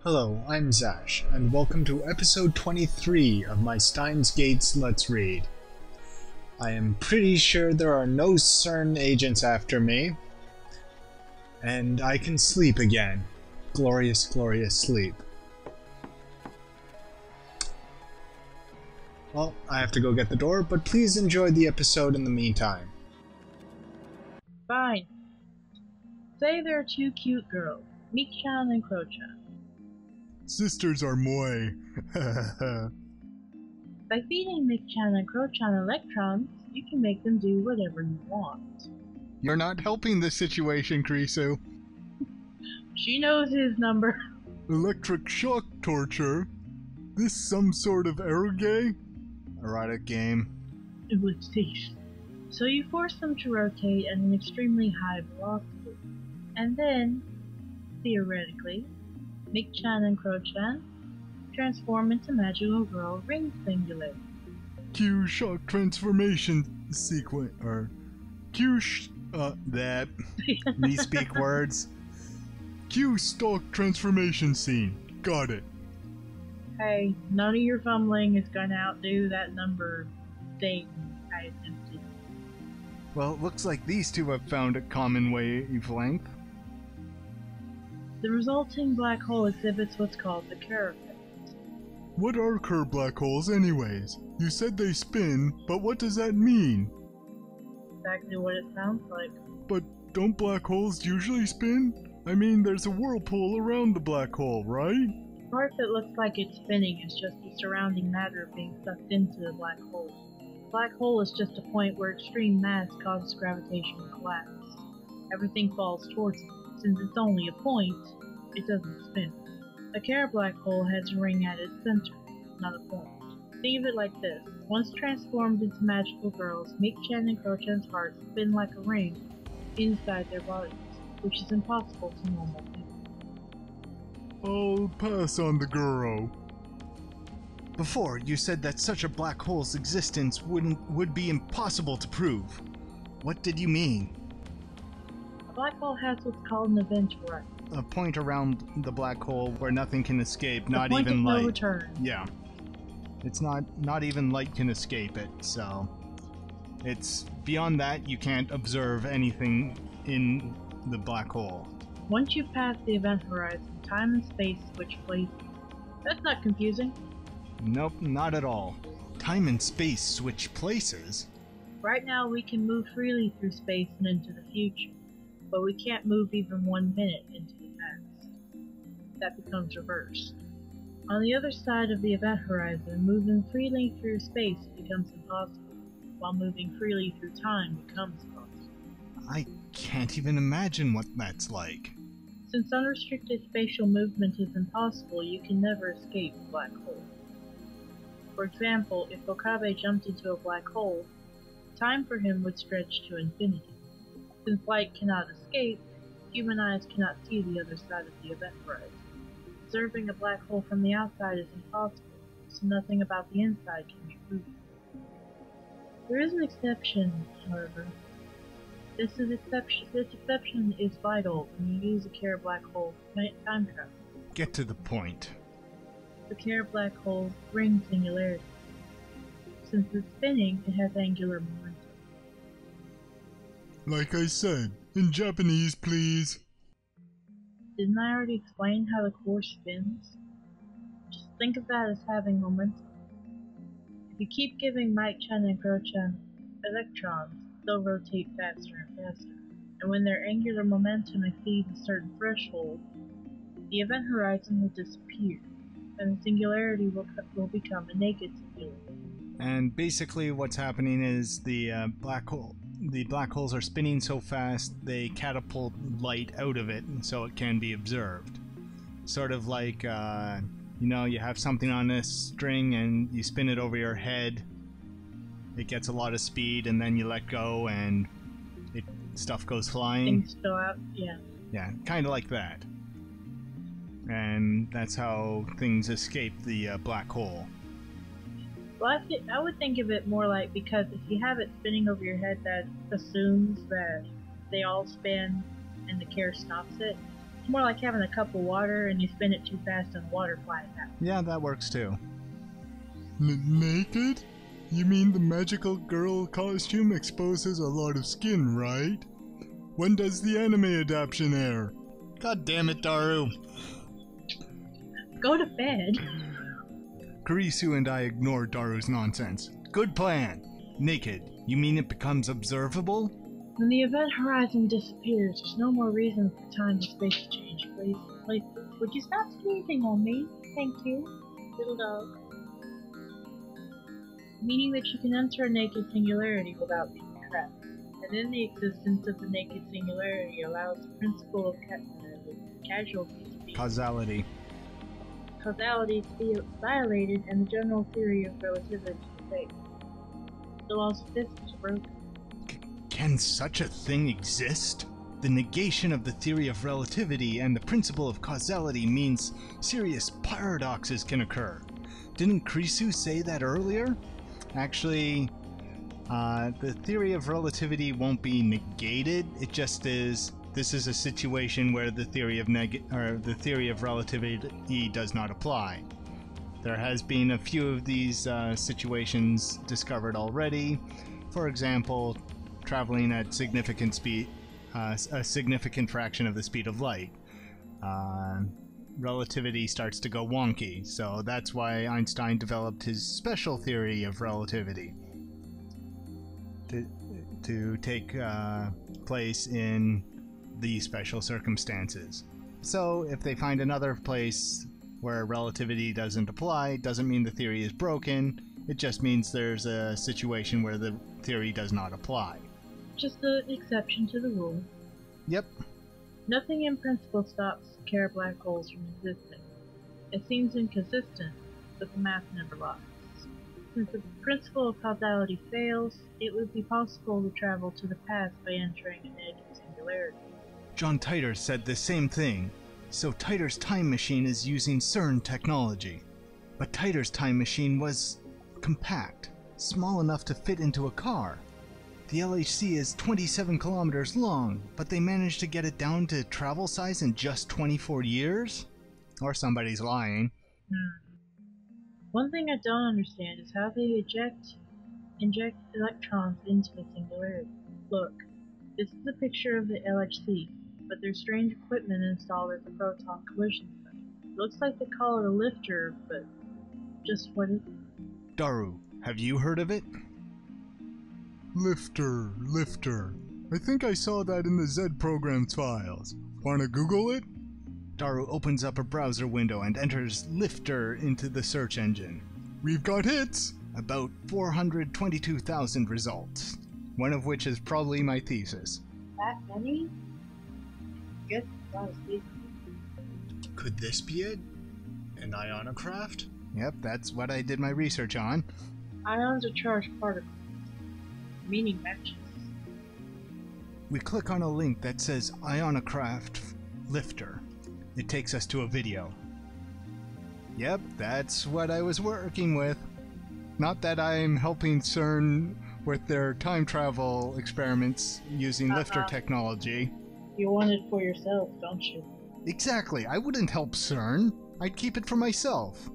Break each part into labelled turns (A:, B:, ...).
A: Hello, I'm Zash, and welcome to episode 23 of my Steins Gates Let's Read. I am pretty sure there are no CERN agents after me, and I can sleep again. Glorious, glorious sleep. Well, I have to go get the door, but please enjoy the episode in the meantime.
B: Fine. Say there are two cute girls, Meek-chan and Kro-chan.
A: Sisters are moi.
B: By feeding Meek-chan and Kro-chan electrons, you can make them do whatever you want.
A: You're not helping the situation, Kurisu.
B: She knows his number.
A: Electric shock torture? This some sort of eroge? Erotic game.
B: It would cease. So you force them to rotate at an extremely high velocity. And then, theoretically, Meek-chan and Kro-chan transform into magical girl ring singularity.
A: Q shock transformation sequence, or that. Me speak words. Q stock transformation scene. Got it.
B: Hey, none of your fumbling is gonna outdo that number thing I attempted.
A: Well, it looks like these two have found a common wavelength.
B: The resulting black hole exhibits what's called the Kerr effect.
A: What are Kerr black holes anyways? You said they spin, but what does that mean?
B: Exactly what it sounds like.
A: But don't black holes usually spin? I mean, there's a whirlpool around the black hole, right?
B: The part that looks like it's spinning is just the surrounding matter being sucked into the black hole. The black hole is just a point where extreme mass causes gravitational collapse. Everything falls towards it. Since it's only a point, it doesn't spin. A Kerr black hole has a ring at its center, not a point. Think of it like this. Once transformed into magical girls, Meek-chan and Kro-chan's hearts spin like a ring inside their bodies, which is impossible to normal people.
A: I'll pass on the girl. Before, you said that such a black hole's existence would be impossible to prove. What did you mean?
B: A black hole has what's called an event horizon.
A: A point around the black hole where nothing can escape, not
B: point
A: even
B: of
A: light.
B: no return.
A: Yeah. It's not even light can escape it, so it's beyond that you can't observe anything in the black hole.
B: Once you pass the event horizon, time and space switch places. That's not confusing.
A: Nope, not at all. Time and space switch places?
B: Right now we can move freely through space and into the future, but we can't move even 1 minute into the past. That becomes reversed. On the other side of the event horizon, moving freely through space becomes impossible, while moving freely through time becomes possible.
A: I can't even imagine what that's like.
B: Since unrestricted spatial movement is impossible, you can never escape a black hole. For example, if Okabe jumped into a black hole, time for him would stretch to infinity. Since light cannot escape, human eyes cannot see the other side of the event horizon. Observing a black hole from the outside is impossible, so nothing about the inside can be proven. There is an exception, however. This exception is vital when you use a Kerr black hole time travel.
A: Get to the point.
B: The Kerr black hole ring singularity. Since it's spinning, it has angular momentum.
A: Like I said, in Japanese, please.
B: Didn't I already explain how the core spins? Just think of that as having momentum. If you keep giving Meek-chan and Kro-chan electrons, they'll rotate faster and faster. And when their angular momentum exceeds a certain threshold, the event horizon will disappear, and the singularity will become a naked singularity.
A: And basically what's happening is the black holes are spinning so fast they catapult light out of it so it can be observed. Sort of like, you have something on a string and you spin it over your head. It gets a lot of speed and then you let go and stuff goes flying.
B: Things go out, yeah.
A: Yeah, kind of like that. And that's how things escape the black hole.
B: Well, I would think of it more like, because if you have it spinning over your head, that assumes that they all spin and the Kerr stops it. It's more like having a cup of water and you spin it too fast and water flies out.
A: Yeah, that works too. Naked? You mean the magical girl costume exposes a lot of skin, right? When does the anime adaptation air? God damn it, Daru.
B: Go to bed.
A: Kurisu and I ignored Daru's nonsense. Good plan. Naked. You mean it becomes observable?
B: When the event horizon disappears, there's no more reason for time and space to change. Please, would you stop sneezing on me? Thank you, little dog. Meaning that you can enter a naked singularity without being trapped. And then the existence of the naked singularity allows the principle of causality to be violated and the general theory of relativity to fail. The laws of physics are broken.
A: Can such a thing exist? The negation of the theory of relativity and the principle of causality means serious paradoxes can occur. Didn't Kurisu say that earlier? Actually, the theory of relativity won't be negated. It just is. This is a situation where the theory of relativity does not apply. There has been a few of these situations discovered already. For example, traveling at significant speed, a significant fraction of the speed of light. Relativity starts to go wonky, so that's why Einstein developed his special theory of relativity to take place in these special circumstances. So if they find another place where relativity doesn't apply, doesn't mean the theory is broken, it just means there's a situation where the theory does not apply.
B: Just an exception to the rule.
A: Yep.
B: Nothing in principle stops care black holes from existing. It seems inconsistent, but the math never lies. Since the principle of causality fails, it would be possible to travel to the past by entering a naked singularity.
A: John Titor said the same thing, so Titor's time machine is using CERN technology. But Titor's time machine was compact, small enough to fit into a car. The LHC is 27 kilometers long, but they managed to get it down to travel size in just 24 years? Or somebody's lying.
B: One thing I don't understand is how they inject electrons into the singularity. Look, this is a picture of the LHC, but there's strange equipment installed at the proton collision site. Looks like they call it a lifter, but just what is it?
A: Daru, have you heard of it? Lifter. I think I saw that in the Z Programs files. Wanna Google it? Daru opens up a browser window and enters lifter into the search engine. We've got hits! About 422,000 results. One of which is probably my thesis.
B: That many? Guess that was easy.
A: Could this be it? An ionocraft? Yep, that's what I did my research on.
B: Ions are charged particles, meaning matches.
A: We click on a link that says Ionocraft Lifter. It takes us to a video. Yep, that's what I was working with. Not that I'm helping CERN with their time travel experiments using lifter technology.
B: You want it for yourself, don't you?
A: Exactly, I wouldn't help CERN. I'd keep it for myself.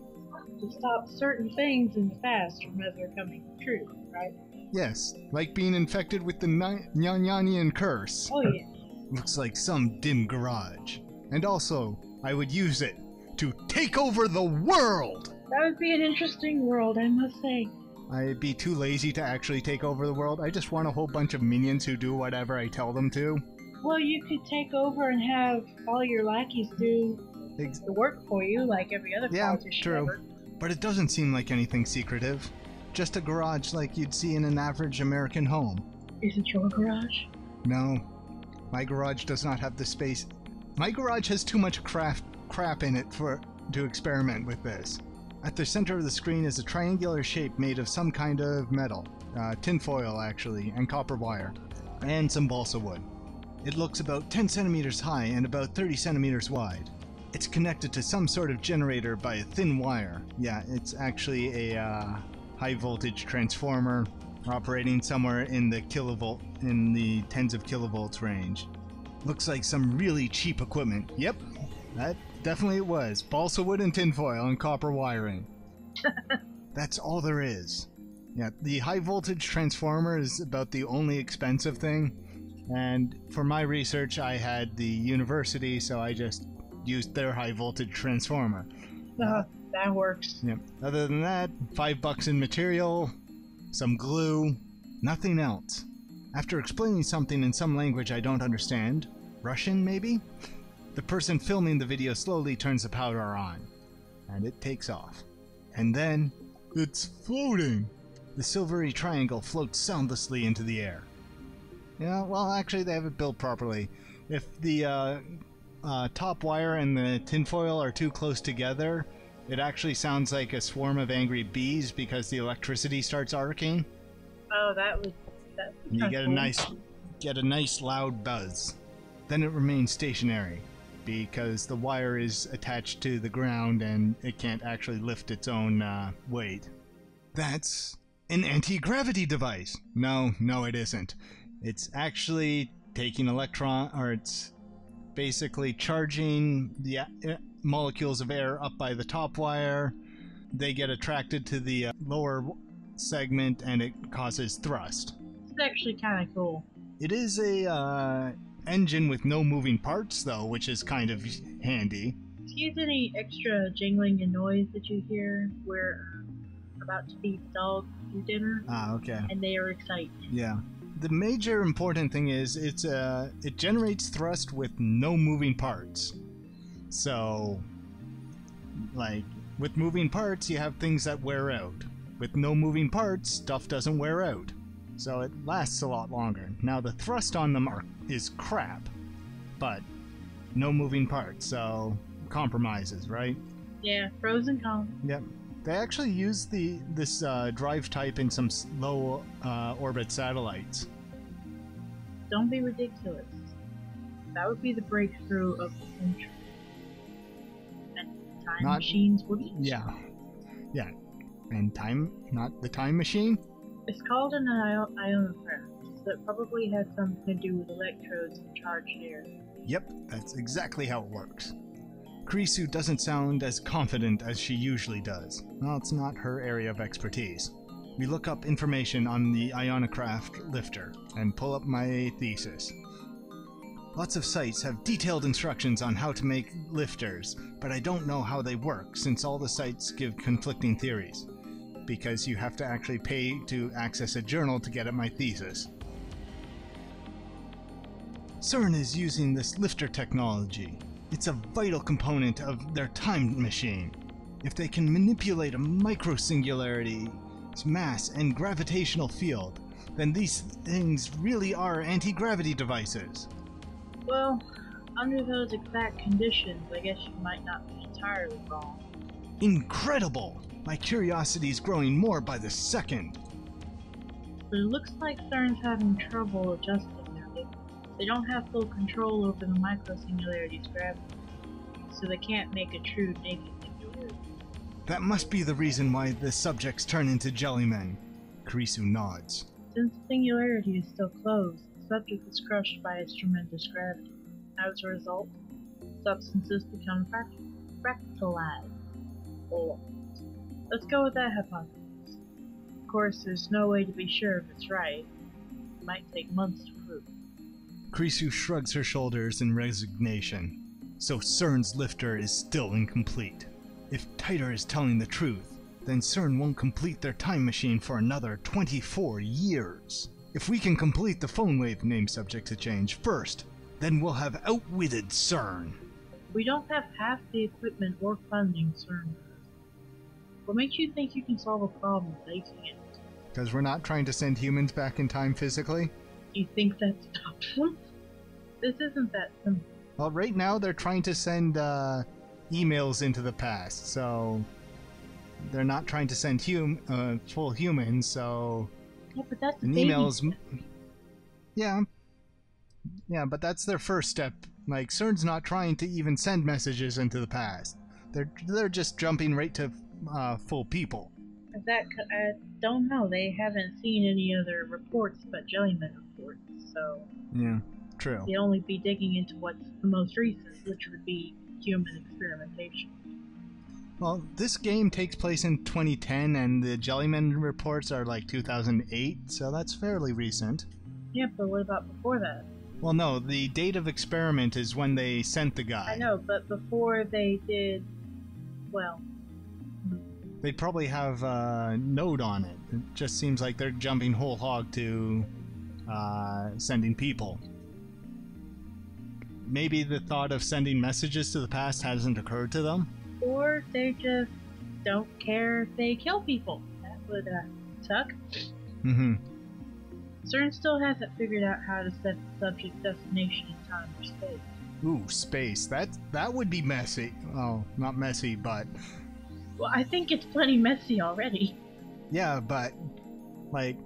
B: To stop certain things in the past from ever coming true, right?
A: Yes, like being infected with the Nyanyanian curse.
B: Oh yeah.
A: Looks like some dim garage. And also, I would use it to take over the world!
B: That would be an interesting world, I must say.
A: I'd be too lazy to actually take over the world. I just want a whole bunch of minions who do whatever I tell them to.
B: Well, you could take over and have all your lackeys do the work for you, like every other politician
A: true.
B: ever.
A: But it doesn't seem like anything secretive. Just a garage like you'd see in an average American home.
B: Is it your garage?
A: No. My garage does not have the space. My garage has too much crap in it to experiment with this. At the center of the screen is a triangular shape made of some kind of metal. Tinfoil, actually, and copper wire. And some balsa wood. It looks about 10 centimeters high and about 30 centimeters wide. It's connected to some sort of generator by a thin wire. Yeah, it's actually a high voltage transformer operating somewhere in the tens of kilovolts range. Looks like some really cheap equipment. Yep, That definitely it was. Balsa wood and tinfoil and copper wiring. That's all there is. Yeah, the high voltage transformer is about the only expensive thing. And for my research, I had the university, so I just used their high voltage transformer.
B: That works.
A: Yeah. Other than that, $5 in material, some glue, nothing else. After explaining something in some language I don't understand, Russian maybe, the person filming the video slowly turns the power on, and it takes off. And then, it's floating! The silvery triangle floats soundlessly into the air. Yeah, well, actually, they have it built properly. If the top wire and the tinfoil are too close together, it actually sounds like a swarm of angry bees because the electricity starts arcing.
B: Oh, that's
A: You get
B: cool.
A: a nice loud buzz. Then it remains stationary because the wire is attached to the ground and it can't actually lift its own weight. That's an anti-gravity device. No, it isn't. It's actually taking it's basically charging the molecules of air up by the top wire. They get attracted to the lower segment and it causes thrust.
B: It's actually kind of cool.
A: It is a engine with no moving parts though, which is kind of handy.
B: Excuse any extra jingling and noise that you hear. We're about to feed the dog for dinner.
A: Ah, okay.
B: And they are excited.
A: Yeah. The major important thing is it generates thrust with no moving parts. So, like, with moving parts, you have things that wear out. With no moving parts, stuff doesn't wear out. So it lasts a lot longer. Now, the thrust on them is crap, but no moving parts, so compromises, right?
B: Yeah, pros and cons.
A: Yep. They actually use this drive type in some low orbit satellites.
B: Don't be ridiculous. That would be the breakthrough of the century. And time machines wouldn't.
A: Yeah. And not the time machine?
B: It's called an ionocraft, so it probably has something to do with electrodes and charged air.
A: Yep, that's exactly how it works. Kurisu doesn't sound as confident as she usually does. Well, it's not her area of expertise. We look up information on the ionocraft lifter and pull up my thesis. Lots of sites have detailed instructions on how to make lifters, but I don't know how they work since all the sites give conflicting theories. Because you have to actually pay to access a journal to get at my thesis. CERN is using this lifter technology. It's a vital component of their time machine. If they can manipulate a micro-singularity, mass, and gravitational field, then these things really are anti-gravity devices.
B: Well, under those exact conditions, I guess you might not be entirely wrong.
A: Incredible! My curiosity is growing more by the second.
B: But it looks like CERN's having trouble adjusting now. They don't have full control over the micro-singularity's gravity, so they can't make a true naked singularity.
A: That must be the reason why the subjects turn into jellymen. Kurisu nods.
B: Since the singularity is still closed, the subject is crushed by its tremendous gravity. As a result, substances become fractalized. Or, let's go with that hypothesis. Of course, there's no way to be sure if it's right. It might take months to prove.
A: Kurisu shrugs her shoulders in resignation. So CERN's lifter is still incomplete. If Titor is telling the truth, then CERN won't complete their time machine for another 24 years. If we can complete the phone wave name subject to change first, then we'll have outwitted CERN.
B: We don't have half the equipment or funding CERN does. What makes you think you can solve a problem making it?
A: Because we're not trying to send humans back in time physically?
B: You think that stops them? This isn't that simple.
A: Well, right now they're trying to send emails into the past, so they're not trying to send full humans, so...
B: Yeah, but that's
A: an emails... Yeah, but that's their first step. Like, CERN's not trying to even send messages into the past. They're just jumping right to full people.
B: I don't know. They haven't seen any other reports but Jellyman reports, so...
A: Yeah, true.
B: They'd only be digging into what's the most recent, which would be human experimentation.
A: Well, this game takes place in 2010, and the Jellyman reports are like 2008, so that's fairly recent.
B: Yeah, but what about before that?
A: Well, no, the date of experiment is when they sent the guy.
B: I know, but before they did, well...
A: They'd probably have a note on it. It just seems like they're jumping whole hog to sending people. Maybe the thought of sending messages to the past hasn't occurred to them?
B: Or they just don't care if they kill people. That would suck.
A: Mm-hmm.
B: CERN still hasn't figured out how to set the subject destination in time or space.
A: Ooh, space. That would be messy. Oh, not messy, but...
B: Well, I think it's plenty messy already.
A: Yeah, but... like...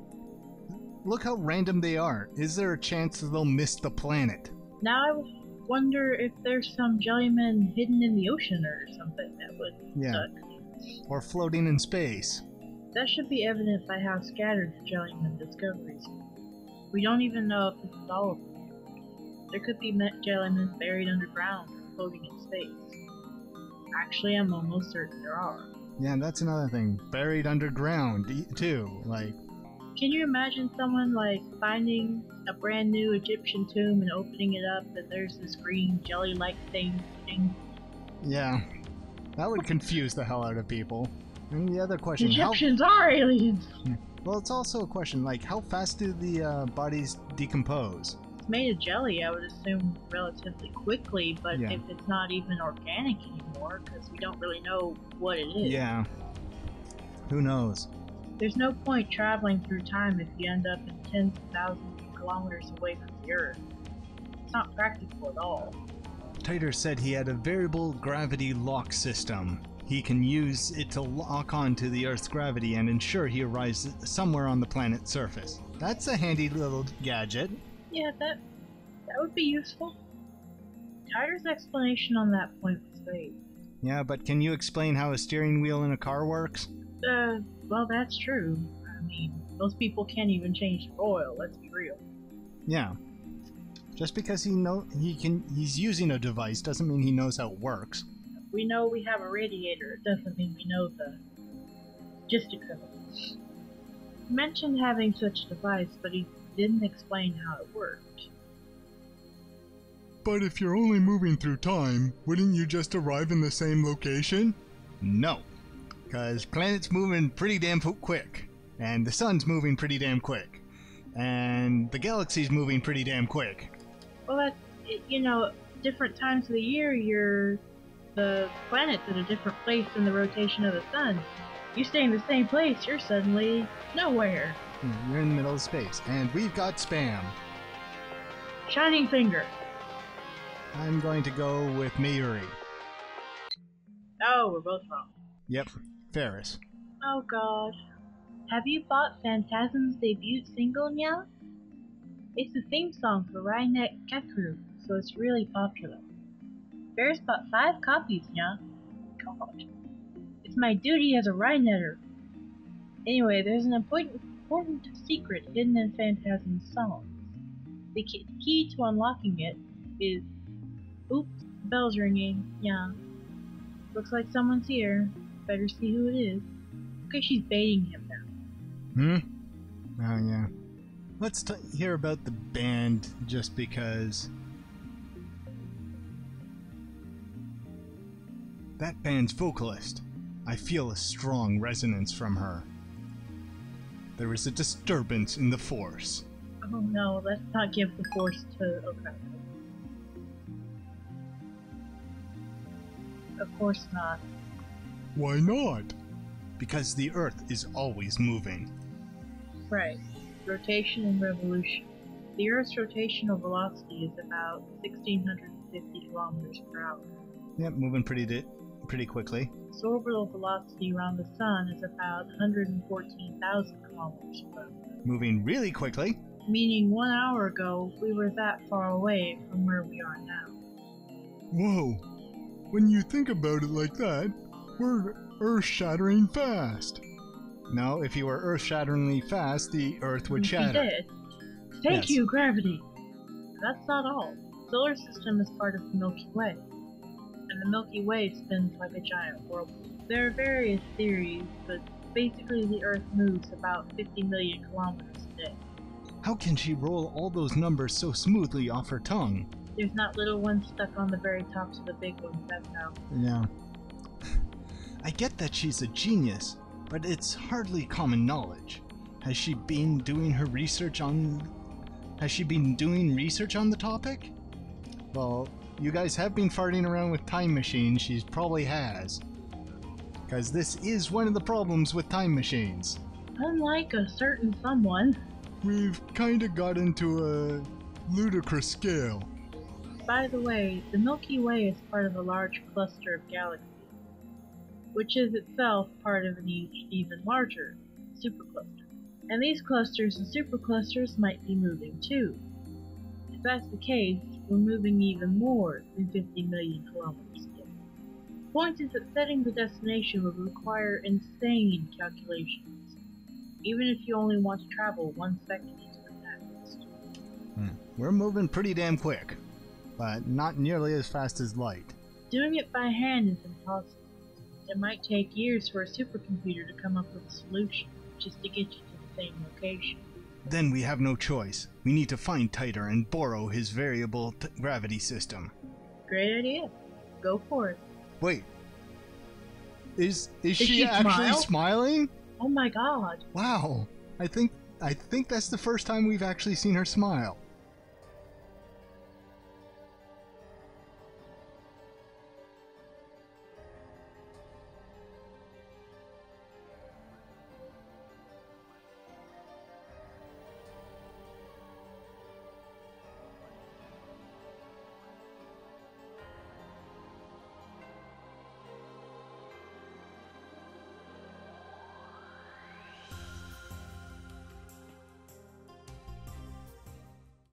A: look how random they are. Is there a chance that they'll miss the planet?
B: Now I wonder if there's some jellyman hidden in the ocean or something that would suck.
A: Or floating in space.
B: That should be evident by how scattered the jellyman discoveries are. We don't even know if this is all of them. There could be jellymen buried underground or floating in space. Actually, I'm almost certain there are.
A: Yeah, that's another thing. Buried underground, too. Like...
B: can you imagine someone, like, finding a brand new Egyptian tomb and opening it up and there's this green jelly-like thing?
A: Yeah. That would confuse the hell out of people. And the other question...
B: Egyptians are aliens!
A: Well, it's also a question, like, how fast do the bodies decompose?
B: It's made of jelly, I would assume relatively quickly, but if it's not even organic anymore, because we don't really know what it is.
A: Yeah. Who knows?
B: There's no point traveling through time if you end up in tens of thousands of kilometers away from the Earth. It's not practical at all.
A: Titer said he had a variable gravity lock system. He can use it to lock onto the Earth's gravity and ensure he arrives somewhere on the planet's surface. That's a handy little gadget.
B: Yeah, that would be useful. Titer's explanation on that point was vague.
A: Yeah, but can you explain how a steering wheel in a car works?
B: Well, that's true. I mean, most people can't even change the oil, let's be real.
A: Yeah. Just because he's using a device doesn't mean he knows how it works.
B: We know we have a radiator, it doesn't mean we know the logistics of it. He mentioned having such a device, but he didn't explain how it worked.
A: But if you're only moving through time, wouldn't you just arrive in the same location? No. Because planet's moving pretty damn quick. And the sun's moving pretty damn quick. And the galaxy's moving pretty damn quick.
B: Well, that's, you know, different times of the year, the planet's at a different place in the rotation of the sun. You stay in the same place, you're suddenly nowhere.
A: You're in the middle of space. And we've got spam.
B: Shining finger.
A: I'm going to go with Mayuri.
B: Oh, we're both wrong.
A: Yep, Ferris.
B: Oh god. Have you bought Phantasm's debut single now? It's the theme song for Rainet Kakuru, so it's really popular. Ferris bought 5 copies, yeah? God. It's my duty as a Rainetter. Anyway, there's an important secret hidden in Phantasm's songs. The key to unlocking it is... Oops, the bell's ringing, yeah. Looks like someone's here. Better see who it is. Okay, she's baiting him now.
A: Oh, yeah. Let's hear about the band, just because... that band's vocalist. I feel a strong resonance from her. There is a disturbance in the Force.
B: Oh no, let's not give the Force to... okay. Of course not.
A: Why not? Because the Earth is always moving.
B: Right. Rotation and revolution. The Earth's rotational velocity is about 1,650 kilometers per hour.
A: Yep, moving pretty quickly.
B: Its orbital velocity around the Sun is about 114,000 kilometers per hour.
A: Moving really quickly.
B: Meaning 1 hour ago, we were that far away from where we are now.
A: Whoa. When you think about it like that, we're earth-shattering fast. No, if you were earth-shatteringly fast, the Earth would shatter.
B: Be dead. Thank you, gravity. That's not all. The solar system is part of the Milky Way. And the the Milky Way spins like a giant whirlpool. There are various theories, but basically the Earth moves about 50 million kilometers a day.
A: How can she roll all those numbers so smoothly off her tongue?
B: There's not little ones stuck on the very tops of the big ones, that's how.
A: Yeah. I get that she's a genius, but it's hardly common knowledge. Has she been doing research on the topic? Well, you guys have been farting around with time machines, she probably has. Because this is one of the problems with time machines.
B: Unlike a certain someone.
A: We've kinda got into a ludicrous scale.
B: By the way, the Milky Way is part of a large cluster of galaxies, which is itself part of an even larger supercluster. And these clusters and superclusters might be moving too. If that's the case, we're moving even more than 50 million kilometers a day. The point is that setting the destination would require insane calculations, even if you only want to travel 1 second into the past.
A: We're moving pretty damn quick, but not nearly as fast as light.
B: Doing it by hand is impossible. It might take years for a supercomputer to come up with a solution, just to get you to the same location.
A: Then we have no choice. We need to find Titor and borrow his variable gravity system.
B: Great idea. Go for it.
A: Wait. Is she actually smiling?
B: Oh my god.
A: Wow. I think that's the first time we've actually seen her smile.